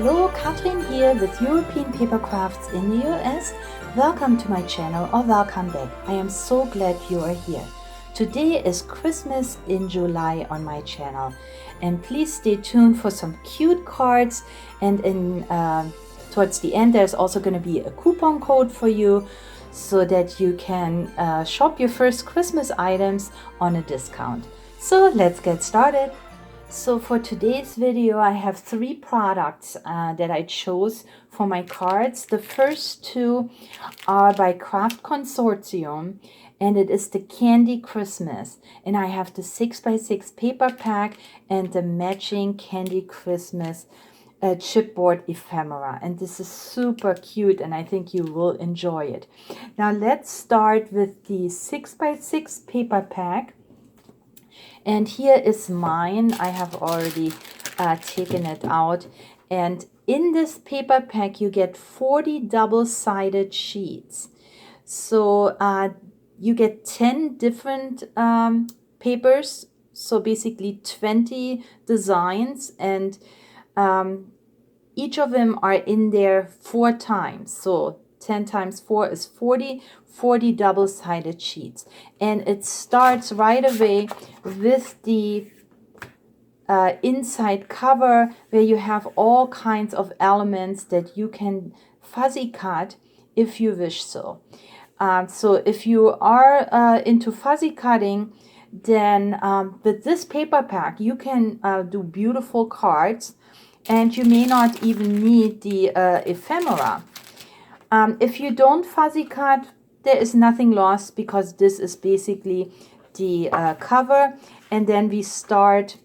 Hallo, Katrin here with European Paper Crafts in the US. Welcome to my channel or welcome back. I am so glad you are here. Today is Christmas in July on my channel, and please stay tuned for some cute cards, and towards the end there's also going to be a coupon code for you so that you can shop your first Christmas items on a discount. So let's get started. So for today's video, I have three products that I chose for my cards. The first two are by Craft Consortium, and it is the Candy Christmas. And I have the 6x6 paper pack and the matching Candy Christmas chipboard ephemera. And this is super cute, and I think you will enjoy it. Now let's start with the 6x6 paper pack. And here is mine. I have already taken it out. And in this paper pack, you get 40 double-sided sheets. So you get 10 different papers. So basically 20 designs. And each of them are in there 4 times. So 10 times 4 is 40 double-sided sheets. And it starts right away with the inside cover, where you have all kinds of elements that you can fuzzy cut if you wish so. So if you are into fuzzy cutting, then with this paper pack you can do beautiful cards, and you may not even need the ephemera. If you don't fuzzy cut, there is nothing lost, because this is basically the cover. And then we start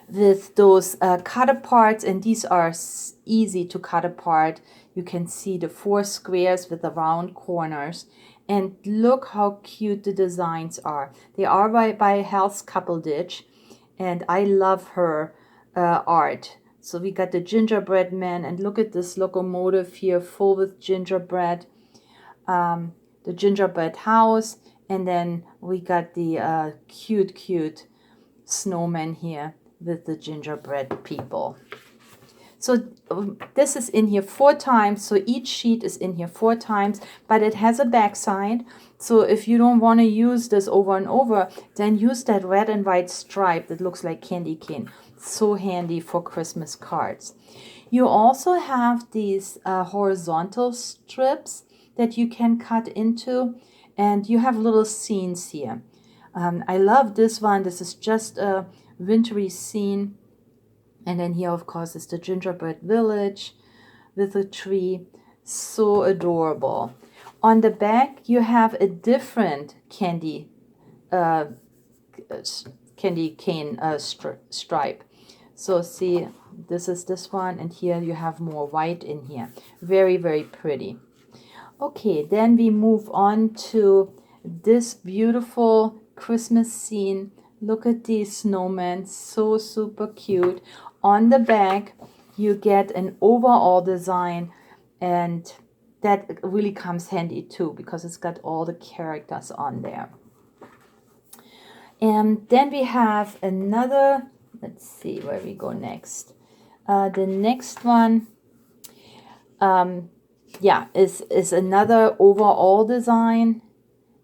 with those cut aparts, and these are easy to cut apart. You can see the 4 squares with the round corners, and look how cute the designs are. They are by Hal's Couple Ditch, and I love her art. So we got the gingerbread man, and look at this locomotive here full with gingerbread, the gingerbread house, and then we got the cute snowman here with the gingerbread people. So this is in here 4 times, so each sheet is in here 4 times, but it has a back side. So if you don't want to use this over and over, then use that red and white stripe that looks like candy cane. So handy for Christmas cards. You also have these horizontal strips that you can cut into, and you have little scenes here. I love this one. This is just a wintry scene. And then here, of course, is the gingerbread village with a tree. So adorable. On the back, you have a different candy cane stripe. So see, this is this one, and here you have more white in here. Very pretty. Okay, then we move on to this beautiful Christmas scene. Look at these snowmen, so super cute. On the back, you get an overall design, and that really comes handy too, because it's got all the characters on there. And then we have another, let's see where we go next. The next one, is another overall design,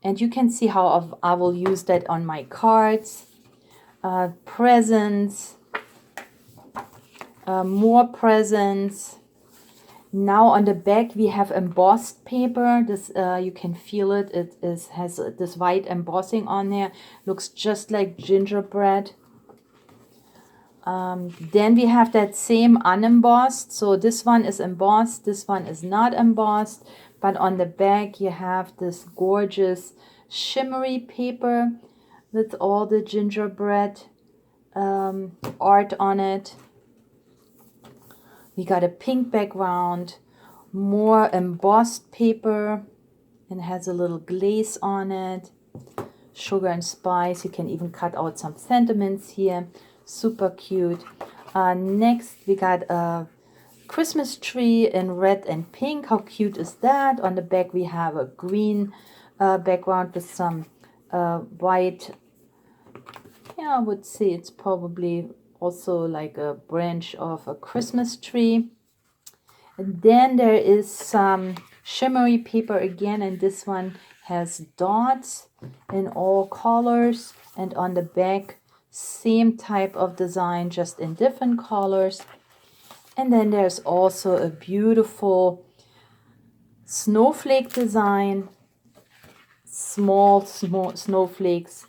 and you can see how I will use that on my cards. Presents, more presents. Now on the back we have embossed paper. This you can feel it. It has this white embossing on there. Looks just like gingerbread. Then we have that same unembossed. So this one is embossed, this one is not embossed, but on the back you have this gorgeous shimmery paper with all the gingerbread art on it. We got a pink background, more embossed paper, and has a little glaze on it. Sugar and spice. You can even cut out some sentiments here. Super cute. Next we got a Christmas tree in red and pink. How cute is that? On the back we have a green background with some white. Yeah, I would say it's probably also like a branch of a Christmas tree. And then there is some shimmery paper again, and this one has dots in all colors, and on the back same type of design, just in different colors. And then there's also a beautiful snowflake design, small snowflakes,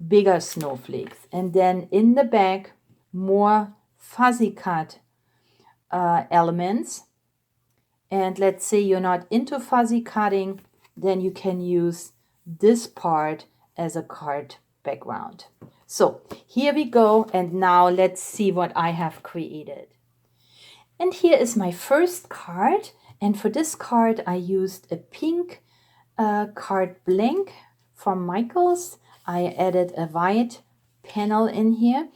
bigger snowflakes, and then in the back more fuzzy cut elements. And let's say you're not into fuzzy cutting, then you can use this part as a card background. So here we go, and now let's see what I have created. And here is my first card, and for this card I used a pink card blank from Michaels. I added a white panel in here,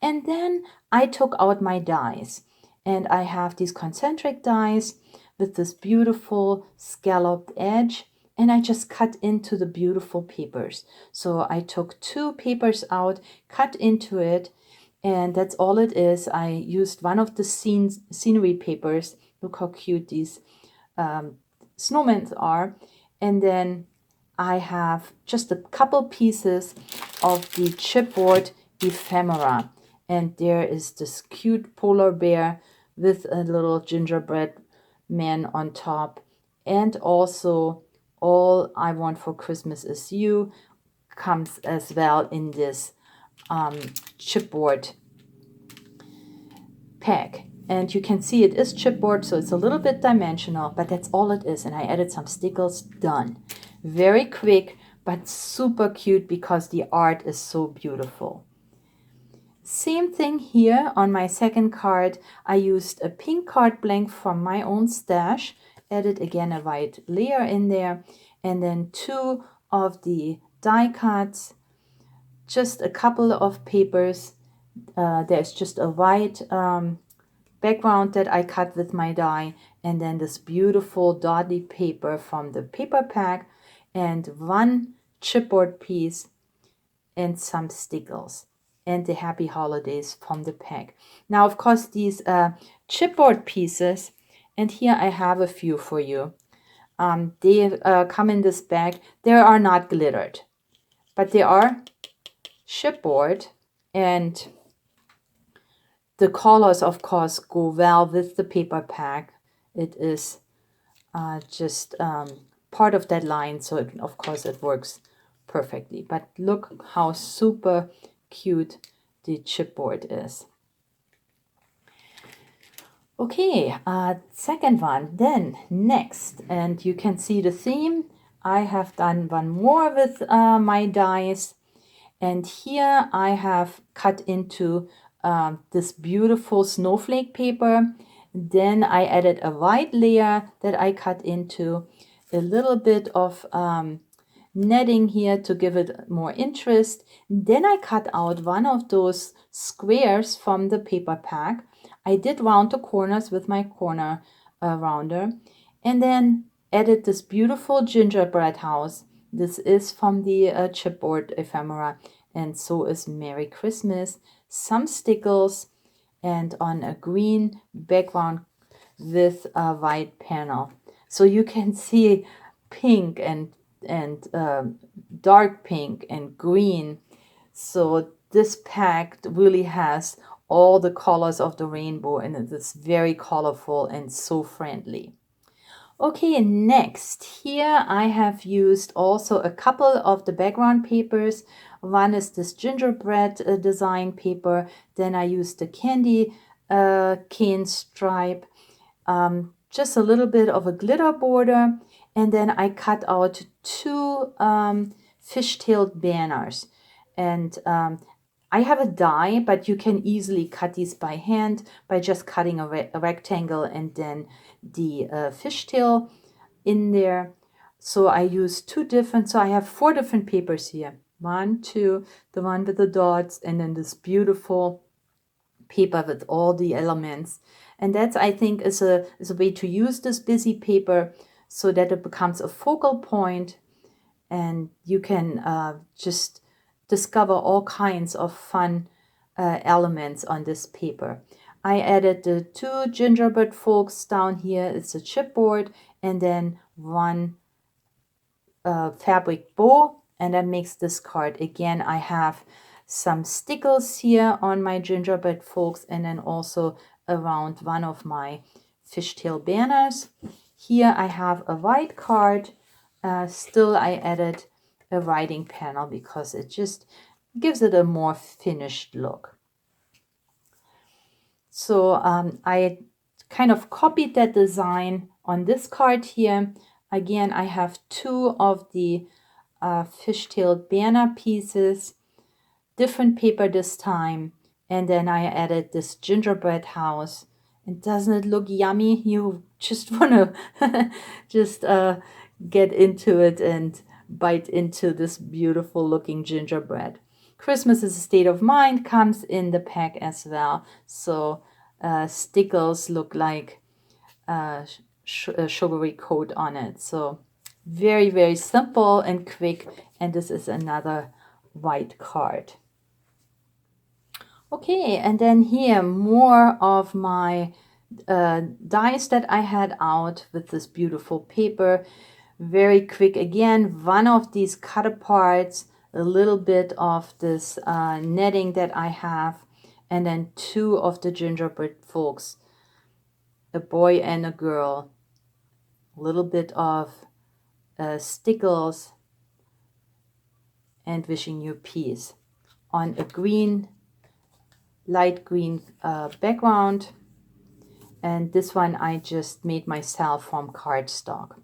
and then I took out my dies, and I have these concentric dies with this beautiful scalloped edge, and I just cut into the beautiful papers. So I took 2 papers out, cut into it, and that's all it is. I used one of the scenery papers. Look how cute these snowmen are. And then I have just a couple pieces of the chipboard ephemera. And there is this cute polar bear with a little gingerbread man on top. And also All I Want for Christmas Is You comes as well in this chipboard pack. And you can see it is chipboard, so it's a little bit dimensional, but that's all it is. And I added some stickles, done. Very quick, but super cute because the art is so beautiful. Same thing here on my second card. I used a pink card blank from my own stash, added again a white layer in there, and then 2 of the die cuts, just a couple of papers. There's just a white background that I cut with my die, and then this beautiful dotty paper from the paper pack, and 1 chipboard piece and some stickles, and the Happy Holidays from the pack. Now, of course, these chipboard pieces, and here I have a few for you. They come in this bag. They are not glittered, but they are chipboard, and the colors, of course, go well with the paper pack. It is just part of that line, so of course it works perfectly. But look how super cute the chipboard is. Okay, second one, then next, and you can see the theme. I have done one more with my dies, and here I have cut into this beautiful snowflake paper. Then I added a white layer that I cut into, a little bit of netting here to give it more interest. Then I cut out one of those squares from the paper pack. I did round the corners with my corner rounder, and then added this beautiful gingerbread house. This is from the chipboard ephemera, and so is Merry Christmas. Some stickles, and on a green background with a white panel. So you can see pink and dark pink and green. So this pack really has all the colors of the rainbow, and it is very colorful and so friendly. Okay, next, here I have used also a couple of the background papers. One is this gingerbread design paper. Then I used the candy cane stripe, just a little bit of a glitter border. And then I cut out 2 fish-tailed banners. And I have a die, but you can easily cut these by hand by just cutting a rectangle and then the fishtail in there. So I use 2 different, so I have 4 different papers here. 1, 2, the one with the dots, and then this beautiful paper with all the elements. And that's, I think, is a way to use this busy paper so that it becomes a focal point, and you can just discover all kinds of fun elements on this paper. I added the 2 gingerbread folks down here. It's a chipboard, and then 1 fabric bow, and that makes this card. Again, I have some stickles here on my gingerbread folks, and then also around one of my fishtail banners. Here I have a white card. Still, I added a writing panel because it just gives it a more finished look. So I kind of copied that design on this card here. Again, I have 2 of the fishtail banner pieces, different paper this time, and then I added this gingerbread house. And doesn't it look yummy? You just want to just get into it and bite into this beautiful looking gingerbread. Christmas is a state of mind comes in the pack as well. So stickles look like a sugary coat on it. So very, very simple and quick. And this is another white card. Okay, and then here more of my dies that I had out with this beautiful paper. Very quick again, one of these cut aparts, a little bit of this netting that I have, and then 2 of the gingerbread folks, a boy and a girl, a little bit of stickles, and wishing you peace on a green, light green background. And this one I just made myself from cardstock.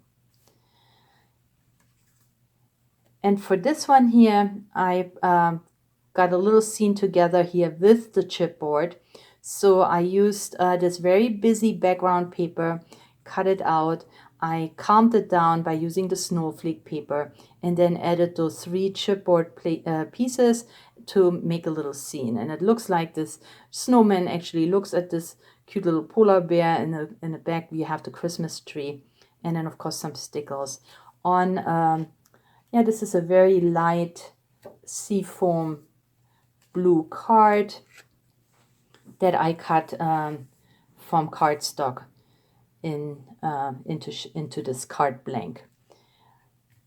And for this one here, I got a little scene together here with the chipboard. So I used this very busy background paper, cut it out. I calmed it down by using the snowflake paper, and then added those 3 chipboard pieces to make a little scene. And it looks like this snowman actually looks at this cute little polar bear. In the back we have the Christmas tree, and then of course some stickles on. Yeah, this is a very light seafoam blue card that I cut from cardstock into this card blank.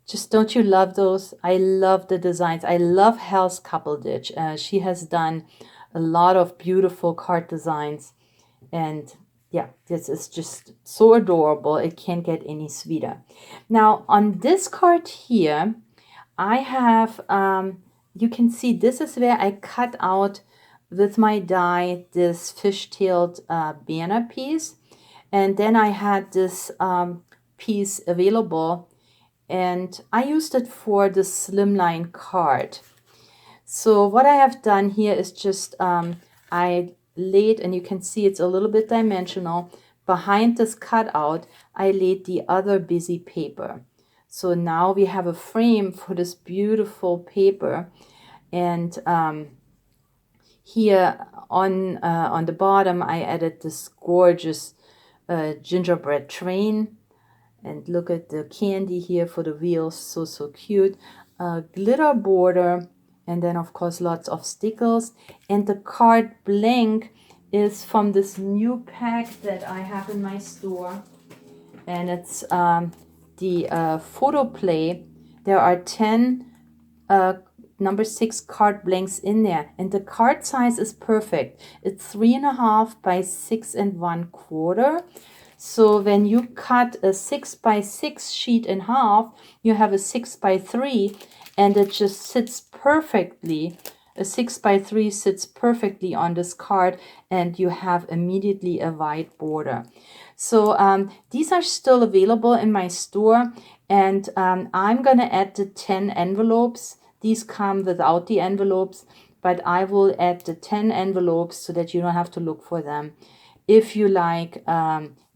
Just don't you love those? I love the designs. I love Hal's Couple Ditch. She has done a lot of beautiful card designs, and yeah, this is just so adorable. It can't get any sweeter. Now on this card here, I have, you can see this is where I cut out with my die this fish-tailed banner piece. And then I had this piece available, and I used it for the slimline card. So what I have done here is just I laid, and you can see it's a little bit dimensional, behind this cutout I laid the other busy paper. So now we have a frame for this beautiful paper. And here on the bottom I added this gorgeous gingerbread train. And look at the candy here for the wheels, so cute. Glitter border, and then of course lots of stickles. And the card blank is from this new pack that I have in my store, and it's the photo play. There are 10 number 6 card blanks in there, and the card size is perfect. It's 3.5 by 6 1/4. So when you cut a 6 by 6 sheet in half, you have a 6 by 3, and it just sits perfectly. A 6 by 3 sits perfectly on this card, and you have immediately a white border. So these are still available in my store, and I'm going to add the 10 envelopes. These come without the envelopes, but I will add the 10 envelopes so that you don't have to look for them. If you like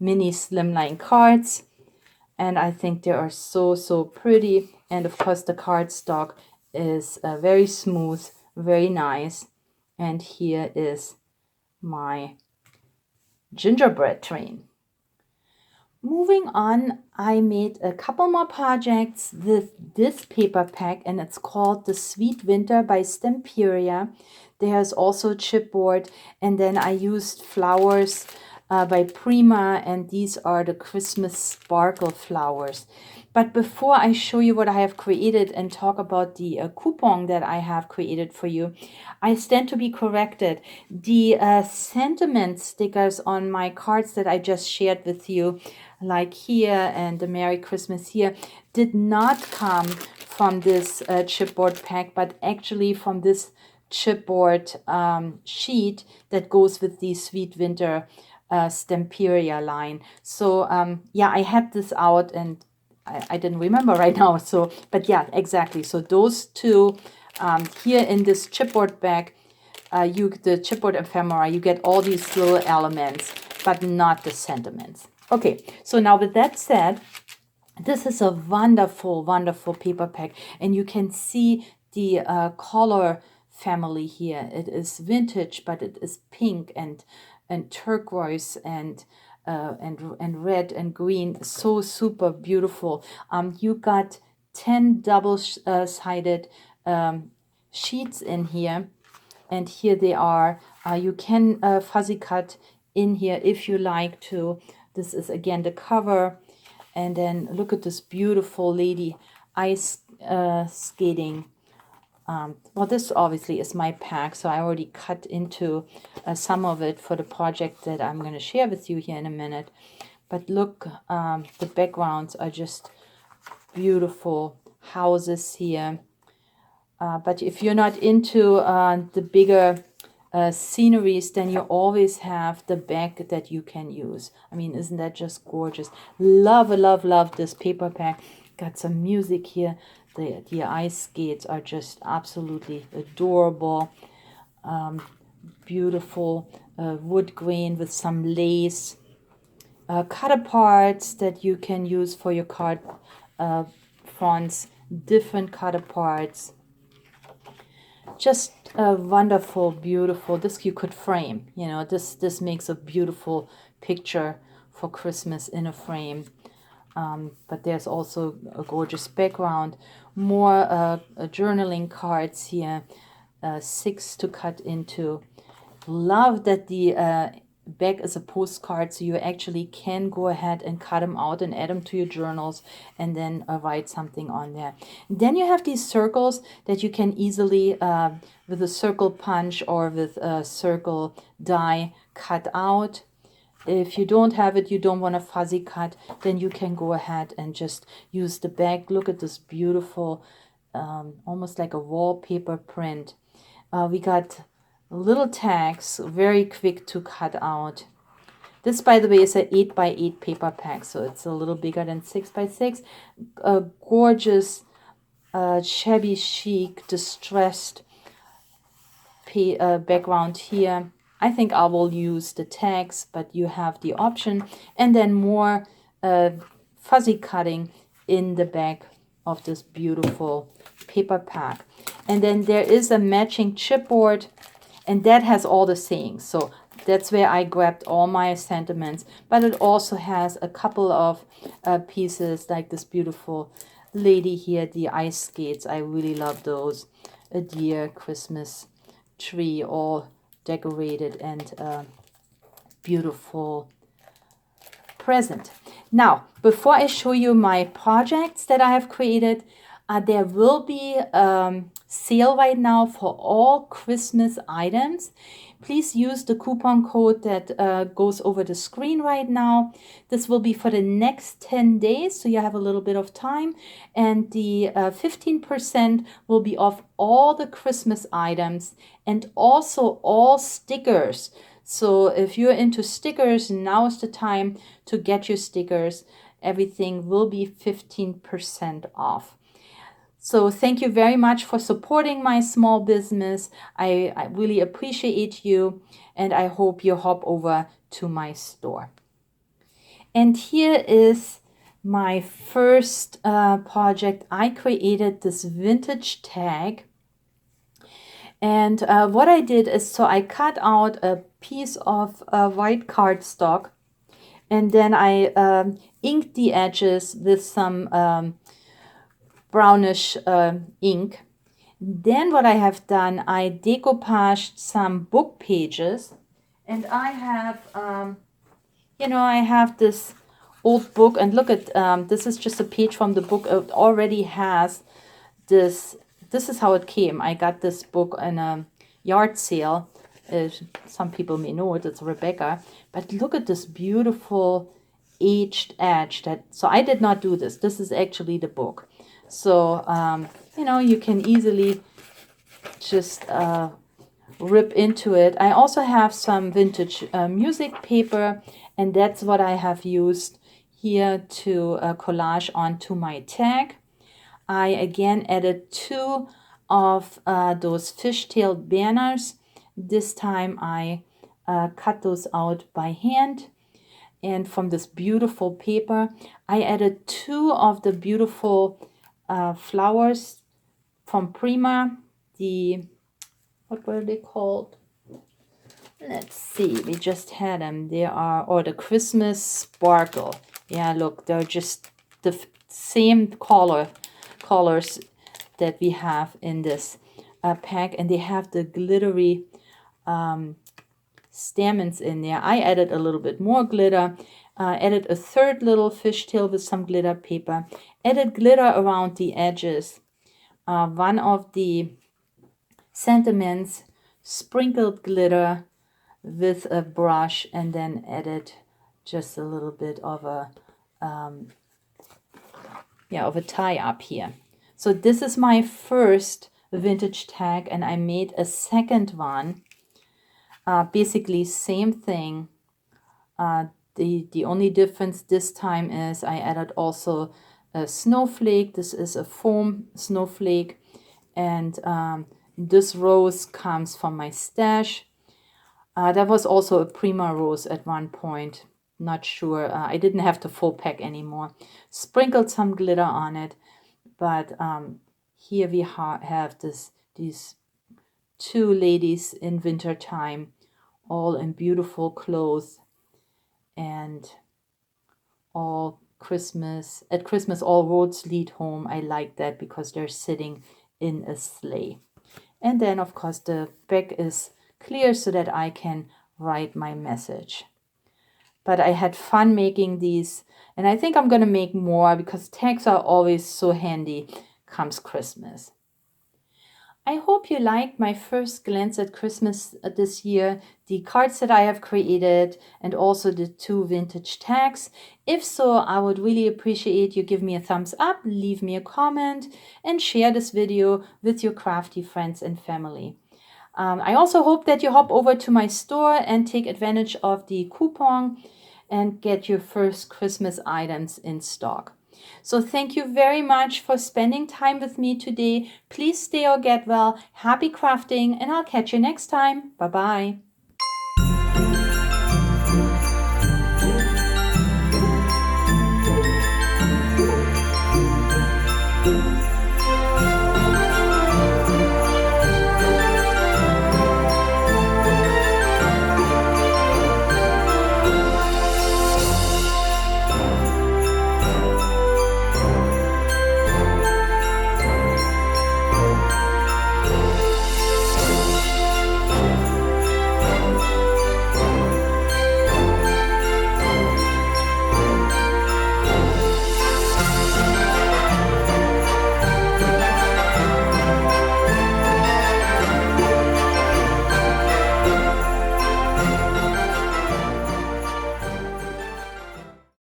mini slimline cards, and I think they are so pretty. And of course the cardstock is very smooth, very nice. And here is my gingerbread train. Moving on, I made a couple more projects with this paper pack, and it's called The Sweet Winter by Stemperia. There's also chipboard, and then I used flowers by Prima, and these are the Christmas sparkle flowers. But before I show you what I have created and talk about the coupon that I have created for you, I stand to be corrected. The sentiment stickers on my cards that I just shared with you, like here and the Merry Christmas here, did not come from this chipboard pack, but actually from this chipboard sheet that goes with the Sweet Winter Stemperia line. So yeah, I had this out and I didn't remember right now. So, but yeah, exactly. So those two here in this chipboard bag, the chipboard ephemera, you get all these little elements, but not the sentiments. Okay, so now with that said, this is a wonderful, wonderful paper pack, and you can see the color family here. It is vintage, but it is pink and turquoise and red and green. So super beautiful. You got 10 double-sided sheets in here, and here they are. You can fuzzy cut in here if you like to. This is again the cover. And then look at this beautiful lady ice skating. Well, this obviously is my pack, so I already cut into some of it for the project that I'm going to share with you here in a minute. But look, the backgrounds are just beautiful houses here. But if you're not into the bigger sceneries, then you always have the bag that you can use. I mean, isn't that just gorgeous? Love, love, love this paper pack. Got some music here. The ice skates are just absolutely adorable. Beautiful wood grain with some lace. Cutter parts that you can use for your card fronts. Different cutter parts. Just a wonderful, beautiful, this you could frame, you know, this makes a beautiful picture for Christmas in a frame. But there's also a gorgeous background, more journaling cards here, 6 to cut into. Love that the back is a postcard, so you actually can go ahead and cut them out and add them to your journals and then write something on there. Then you have these circles that you can easily with a circle punch or with a circle die cut out. If you don't have it, you don't want a fuzzy cut, then you can go ahead and just use the back. Look at this beautiful almost like a wallpaper print. We got little tags, very quick to cut out. This, by the way, is an 8x8 paper pack, so it's a little bigger than 6x6. A gorgeous, shabby chic, distressed background here. I think I will use the tags, but you have the option. And then more fuzzy cutting in the back of this beautiful paper pack. And then there is a matching chipboard, and that has all the sayings. So that's where I grabbed all my sentiments. But it also has a couple of pieces like this beautiful lady here, the ice skates. I really love those. A deer, Christmas tree, all decorated and beautiful present. Now, before I show you my projects that I have created, there will be sale right now for all Christmas items. Please use the coupon code that goes over the screen right now. This will be for the next 10 days, so you have a little bit of time. And the 15% will be off all the Christmas items and also all stickers. So if you're into stickers, now is the time to get your stickers. Everything will be 15% off. So thank you very much for supporting my small business. I really appreciate you, and I hope you hop over to my store. And here is my first project. I created this vintage tag. And what I did is, so I cut out a piece of white cardstock And then I inked the edges with some brownish ink. Then what I have done, I decoupaged some book pages, and I have, I have this old book, and look at, this is just a page from the book. It already has this is how it came. I got this book in a yard sale. Some people may know it, it's Rebecca, but look at this beautiful aged edge. So I did not do this. This is actually the book. So, you can easily just rip into it. I also have some vintage music paper, and that's what I have used here to collage onto my tag. I again added 2 of those fishtail banners. This time I cut those out by hand. And from this beautiful paper, I added 2 of the beautiful flowers from Prima. What were they called? Let's see, we just had them. They are, the Christmas Sparkle. Yeah, look, they're just the same colors that we have in this pack, and they have the glittery stamens in there. I added a little bit more glitter, added a 3rd little fishtail with some glitter paper, added glitter around the edges. One of the sentiments sprinkled glitter with a brush, and then added just a little bit of a tie up here. So this is my first vintage tag, and I made a second one. Basically same thing. The only difference this time is I added also a snowflake. This is a foam snowflake, and this rose comes from my stash. There was also a Prima rose at one point. Not sure. I didn't have the full pack anymore. Sprinkled some glitter on it, but here we have these 2 ladies in winter time, all in beautiful clothes, and all Christmas. At Christmas, all roads lead home. I like that because they're sitting in a sleigh. And then, of course, the back is clear so that I can write my message. But I had fun making these, and I think I'm going to make more because tags are always so handy comes Christmas. I hope you liked my first glance at Christmas this year, the cards that I have created, and also the 2 vintage tags. If so, I would really appreciate you give me a thumbs up, leave me a comment, and share this video with your crafty friends and family. I also hope that you hop over to my store and take advantage of the coupon and get your first Christmas items in stock. So thank you very much for spending time with me today. Please stay or get well. Happy crafting, and I'll catch you next time. Bye-bye.